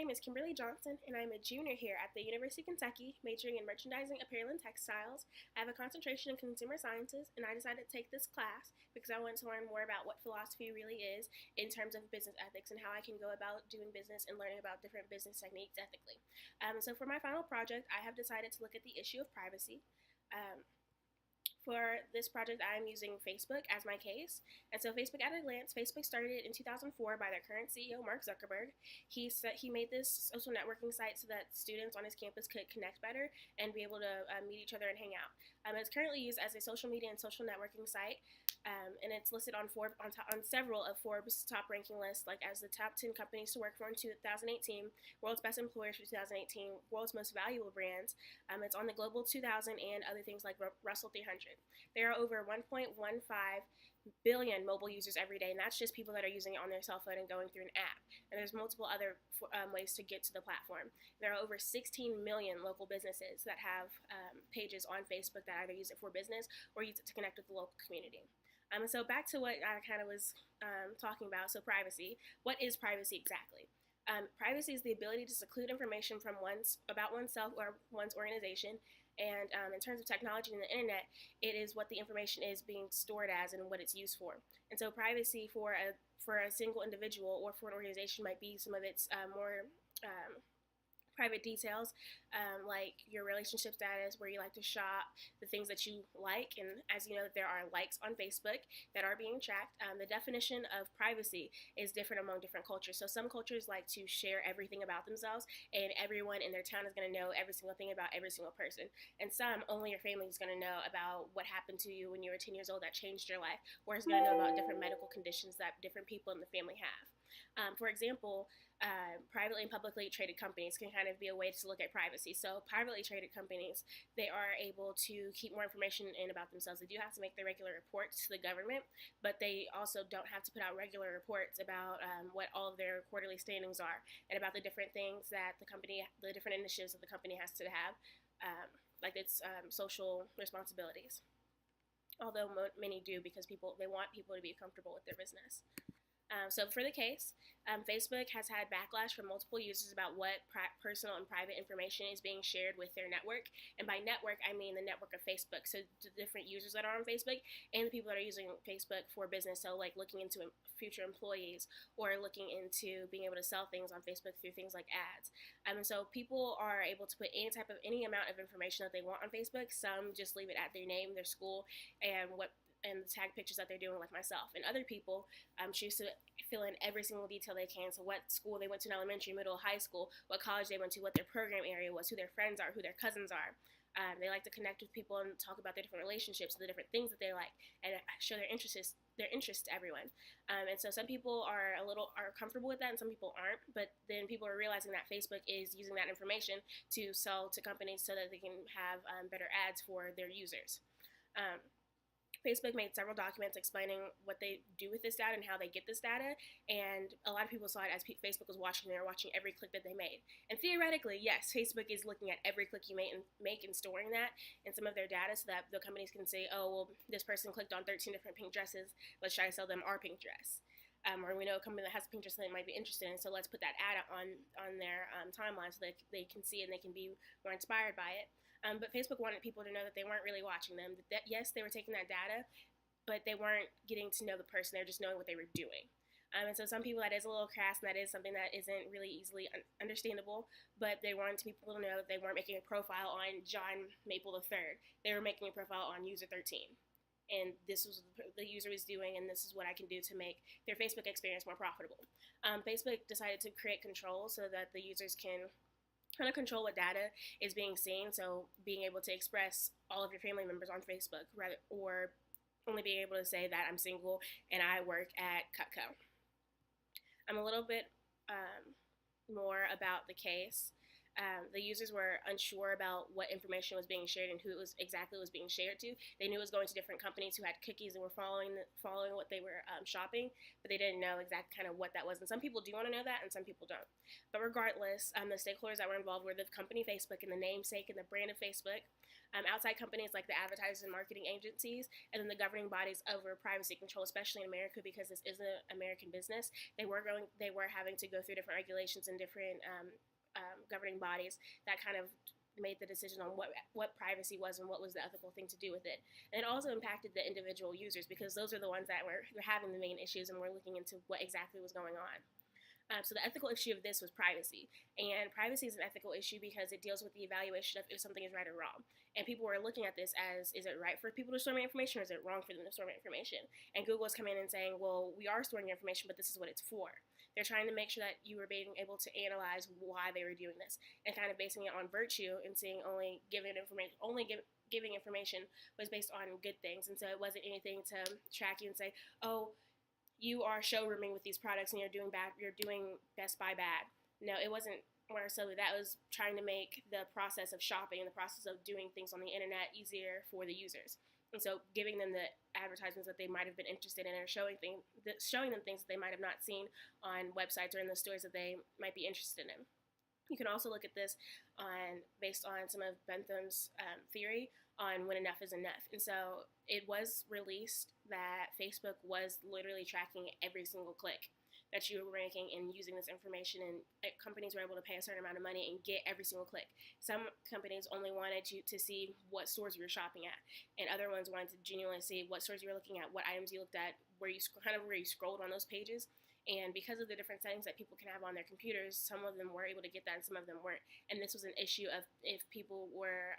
name is Kimberly Johnson, and I'm a junior here at the University of Kentucky, majoring in merchandising, apparel, and textiles. I have a concentration in consumer sciences, and I decided to take this class because I wanted to learn more about what philosophy really is in terms of business ethics and how I can go about doing business and learning about different business techniques ethically. So for my final project, I have decided to look at the issue of privacy. Um, for this project, I'm using Facebook as my case. And so Facebook at a glance, Facebook started in 2004 by their current CEO, Mark Zuckerberg. He made this social networking site so that students on his campus could connect better and be able to meet each other and hang out. It's currently used as a social media and social networking site. And it's listed on several of Forbes' top ranking lists, like as the top 10 companies to work for in 2018, World's Best Employers for 2018, World's Most Valuable Brands. It's on the Global 2000 and other things like Russell 300. There are over 1.15 billion mobile users every day, and that's just people that are using it on their cell phone and going through an app. And there's multiple other ways to get to the platform. There are over 16 million local businesses that have pages on Facebook that either use it for business or use it to connect with the local community. So back to what I kind of was talking about, so privacy. What is privacy exactly? Privacy is the ability to seclude information from about oneself or one's organization. And in terms of technology and the internet, it is what the information is being stored as and what it's used for. And so privacy for a single individual or for an organization might be some of its more private details, like your relationship status, where you like to shop, the things that you like, and as you know, there are likes on Facebook that are being tracked. The definition of privacy is different among different cultures. So some cultures like to share everything about themselves, and everyone in their town is going to know every single thing about every single person. And some, only your family is going to know about what happened to you when you were 10 years old that changed your life, or is going to know about different medical conditions that different people in the family have. For example, privately and publicly traded companies can kind of be a way to look at privacy. So privately traded companies, they are able to keep more information in about themselves. They do have to make their regular reports to the government, but they also don't have to put out regular reports about what all of their quarterly standings are and about the different things that the different initiatives that the company has to have, like its social responsibilities. Although many do, because they want people to be comfortable with their business. So for the case, Facebook has had backlash from multiple users about what personal and private information is being shared with their network. And by network, I mean the network of Facebook. So the different users that are on Facebook and the people that are using Facebook for business. So like looking into future employees or looking into being able to sell things on Facebook through things like ads. And so people are able to put any amount of information that they want on Facebook. Some just leave it at their name, their school, and the tag pictures that they're doing, like myself. And other people choose to fill in every single detail they can. So what school they went to in elementary, middle, high school, what college they went to, what their program area was, who their friends are, who their cousins are. They like to connect with people and talk about their different relationships, the different things that they like, and show their interest to everyone. And so some people are comfortable with that, and some people aren't. But then people are realizing that Facebook is using that information to sell to companies so that they can have better ads for their users. Facebook made several documents explaining what they do with this data and how they get this data, and a lot of people saw it as Facebook was watching. They were watching every click that they made. And theoretically, yes, Facebook is looking at every click you make and storing that in some of their data so that the companies can say, oh, well, this person clicked on 13 different pink dresses. Let's try to sell them our pink dress. Or we know a company that has a pink dress that they might be interested in, so let's put that ad on their timeline so that they can see it and they can be more inspired by it. But Facebook wanted people to know that they weren't really watching them. That yes, they were taking that data, but they weren't getting to know the person. They were just knowing what they were doing. And so some people, that is a little crass, and that is something that isn't really easily understandable, but they wanted people to know that they weren't making a profile on John Maple III. They were making a profile on user 13. And this was the user was doing, and this is what I can do to make their Facebook experience more profitable. Facebook decided to create controls so that the users can kind of control what data is being seen. So being able to express all of your family members on Facebook, or only being able to say that I'm single and I work at Cutco. I'm a little bit more about the case. The users were unsure about what information was being shared and who it was exactly was being shared to. They knew it was going to different companies who had cookies and were following what they were shopping, but they didn't know exactly kind of what that was. And some people do want to know that, and some people don't. But regardless, the stakeholders that were involved were the company Facebook and the namesake and the brand of Facebook. outside companies like the advertisers and marketing agencies, and then the governing bodies over privacy control, especially in America, because this is an American business. They were having to go through different regulations and different governing bodies that kind of made the decision on what privacy was and what was the ethical thing to do with it. And it also impacted the individual users, because those are the ones that were having the main issues and were looking into what exactly was going on. So the ethical issue of this was privacy. And privacy is an ethical issue because it deals with the evaluation of if something is right or wrong. And people were looking at this as, is it right for people to store my information, or is it wrong for them to store my information? And Google is coming in and saying, well, we are storing your information, but this is what it's for. They're trying to make sure that you were being able to analyze why they were doing this, and kind of basing it on virtue and seeing only giving information was based on good things. And so it wasn't anything to track you and say, oh, you are showrooming with these products and you're doing Best Buy bad. No, it wasn't more so that. It was trying to make the process of shopping and the process of doing things on the internet easier for the users. And so giving them the advertisements that they might have been interested in, or showing them things that they might have not seen on websites or in the stores that they might be interested in. You can also look at this based on some of Bentham's theory on when enough is enough. And so it was released that Facebook was literally tracking every single click that you were making and using this information, and companies were able to pay a certain amount of money and get every single click. Some companies only wanted you to see what stores you were shopping at, and other ones wanted to genuinely see what stores you were looking at, what items you looked at, where you scrolled on those pages. And because of the different settings that people can have on their computers, some of them were able to get that and some of them weren't. And this was an issue of if people were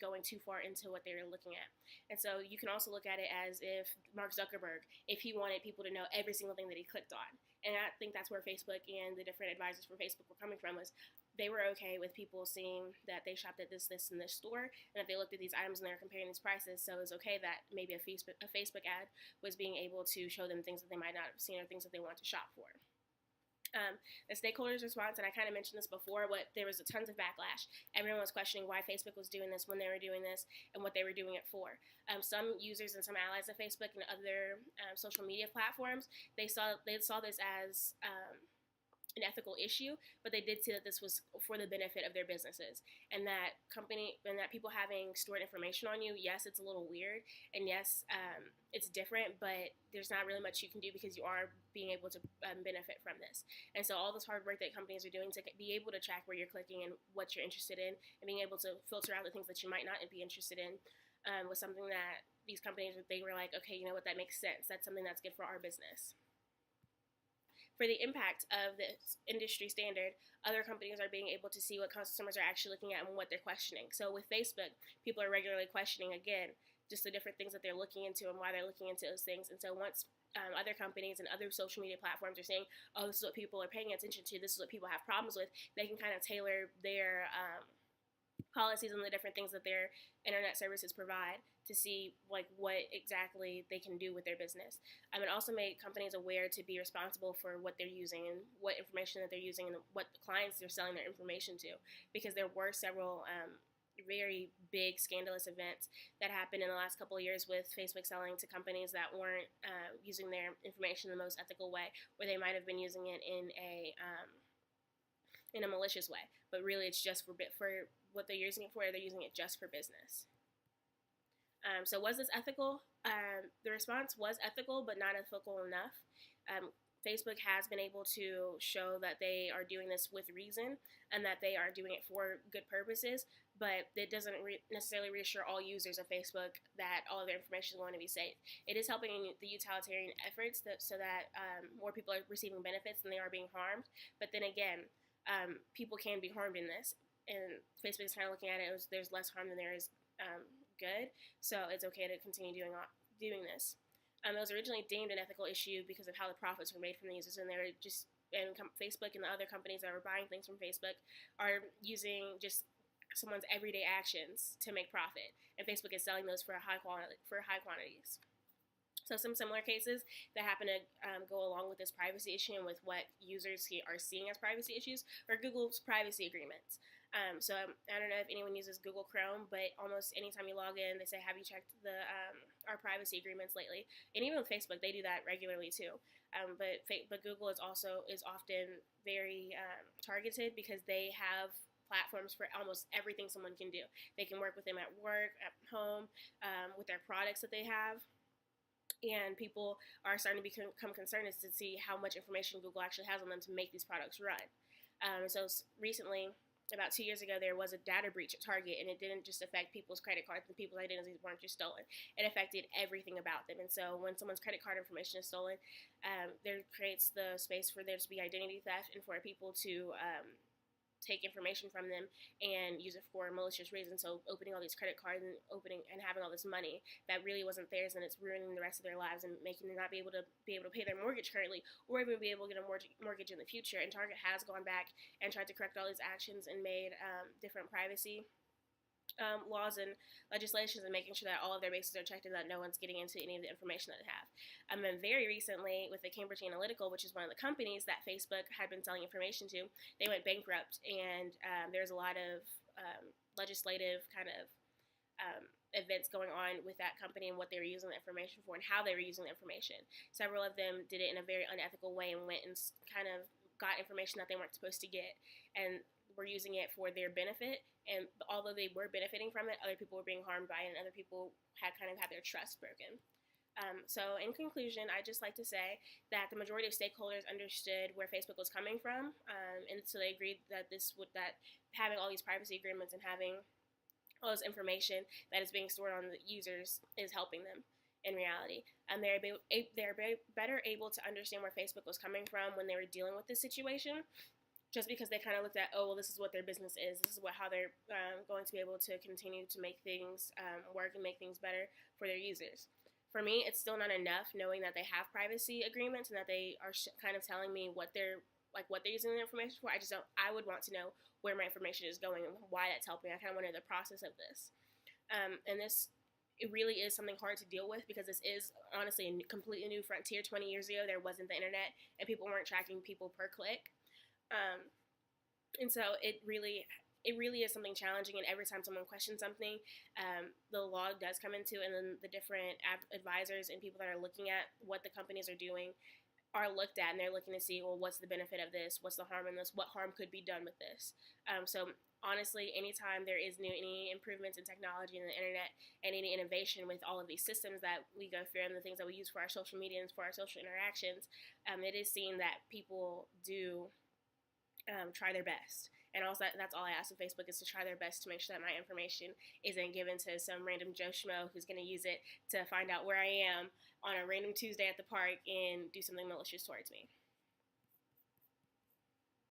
going too far into what they were looking at. And so you can also look at it as if Mark Zuckerberg, if he wanted people to know every single thing that he clicked on. And I think that's where Facebook and the different advisors for Facebook were coming from, was they were okay with people seeing that they shopped at this, and this store, and that they looked at these items and they were comparing these prices. So it was okay that maybe a Facebook ad was being able to show them things that they might not have seen or things that they want to shop for. The stakeholders' response, and I kind of mentioned this before, but there was tons of backlash. Everyone was questioning why Facebook was doing this, when they were doing this, and what they were doing it for. Some users and some allies of Facebook and other social media platforms, they saw this as an ethical issue, but they did see that this was for the benefit of their businesses, and that people having stored information on you, yes, it's a little weird, and yes, it's different, but there's not really much you can do because you are being able to benefit from this. And so all this hard work that companies are doing to be able to track where you're clicking and what you're interested in, and being able to filter out the things that you might not be interested in, was something that these companies, they were like, okay, you know what, that makes sense. That's something that's good for our business. For the impact of this industry standard, other companies are being able to see what customers are actually looking at and what they're questioning. So with Facebook, people are regularly questioning, again, just the different things that they're looking into and why they're looking into those things. And so once other companies and other social media platforms are saying, oh, this is what people are paying attention to, this is what people have problems with, they can kind of tailor their policies and the different things that their internet services provide to see like what exactly they can do with their business. It also made companies aware to be responsible for what they're using and what information that they're using and what clients they're selling their information to, because there were several very big scandalous events that happened in the last couple of years with Facebook selling to companies that weren't using their information in the most ethical way, where they might have been using it in a malicious way, but really it's just for what they're using it for. They're using it just for business. So was this ethical? The response was ethical, but not ethical enough. Facebook has been able to show that they are doing this with reason and that they are doing it for good purposes, but it doesn't necessarily reassure all users of Facebook that all of their information is going to be safe. It is helping in the utilitarian efforts so that more people are receiving benefits than they are being harmed. But then again, people can be harmed in this, and Facebook is kind of looking at it as there's less harm than there is good, so it's okay to continue doing this. It was originally deemed an ethical issue because of how the profits were made from the users, and they were Facebook and the other companies that were buying things from Facebook are using just someone's everyday actions to make profit, and Facebook is selling those for high quantities. So some similar cases that happen to go along with this privacy issue and with what users are seeing as privacy issues are Google's privacy agreements. So I don't know if anyone uses Google Chrome, but almost anytime you log in, they say, have you checked our privacy agreements lately? And even with Facebook, they do that regularly too. But Google is often very targeted because they have platforms for almost everything someone can do. They can work with them at work, at home, with their products that they have. And people are starting to become concerned as to see how much information Google actually has on them to make these products run. So recently, about 2 years ago, there was a data breach at Target, and it didn't just affect people's credit cards and people's identities weren't just stolen. It affected everything about them. And so when someone's credit card information is stolen, there creates the space for there to be identity theft and for people to take information from them and use it for malicious reasons. So opening all these credit cards and having all this money that really wasn't theirs, and it's ruining the rest of their lives and making them not be able to pay their mortgage currently, or even be able to get a mortgage in the future. And Target has gone back and tried to correct all these actions and made different privacy laws and legislations, and making sure that all of their bases are checked and that no one's getting into any of the information that they have. And then very recently, with the Cambridge Analytica, which is one of the companies that Facebook had been selling information to, they went bankrupt, and there's a lot of legislative kind of events going on with that company and what they were using the information for and how they were using the information. Several of them did it in a very unethical way and went and kind of got information that they weren't supposed to get, and were using it for their benefit. And although they were benefiting from it, other people were being harmed by it, and other people had their trust broken. So in conclusion, I'd just like to say that the majority of stakeholders understood where Facebook was coming from, and so they agreed that that having all these privacy agreements and having all this information that is being stored on the users is helping them in reality. And they're better able to understand where Facebook was coming from when they were dealing with this situation, just because they kind of looked at, oh, well, this is what their business is. This is how they're going to be able to continue to make things work and make things better for their users. For me, it's still not enough knowing that they have privacy agreements and that they are kind of telling me what they're using the information for. I would want to know where my information is going and why that's helping. I kind of want to know the process of this. It really is something hard to deal with, because this is honestly a completely new frontier. 20 years ago, there wasn't the internet, and people weren't tracking people per click. And so it really is something challenging, and every time someone questions something, the law does come into, and then the different advisors and people that are looking at what the companies are doing are looked at, and they're looking to see, well, what's the benefit of this? What's the harm in this? What harm could be done with this? So honestly, anytime there is any improvements in technology and the internet and any innovation with all of these systems that we go through and the things that we use for our social media and for our social interactions, it is seen that people do try their best. And also, that's all I ask of Facebook, is to try their best to make sure that my information isn't given to some random Joe Schmo who's going to use it to find out where I am on a random Tuesday at the park and do something malicious towards me.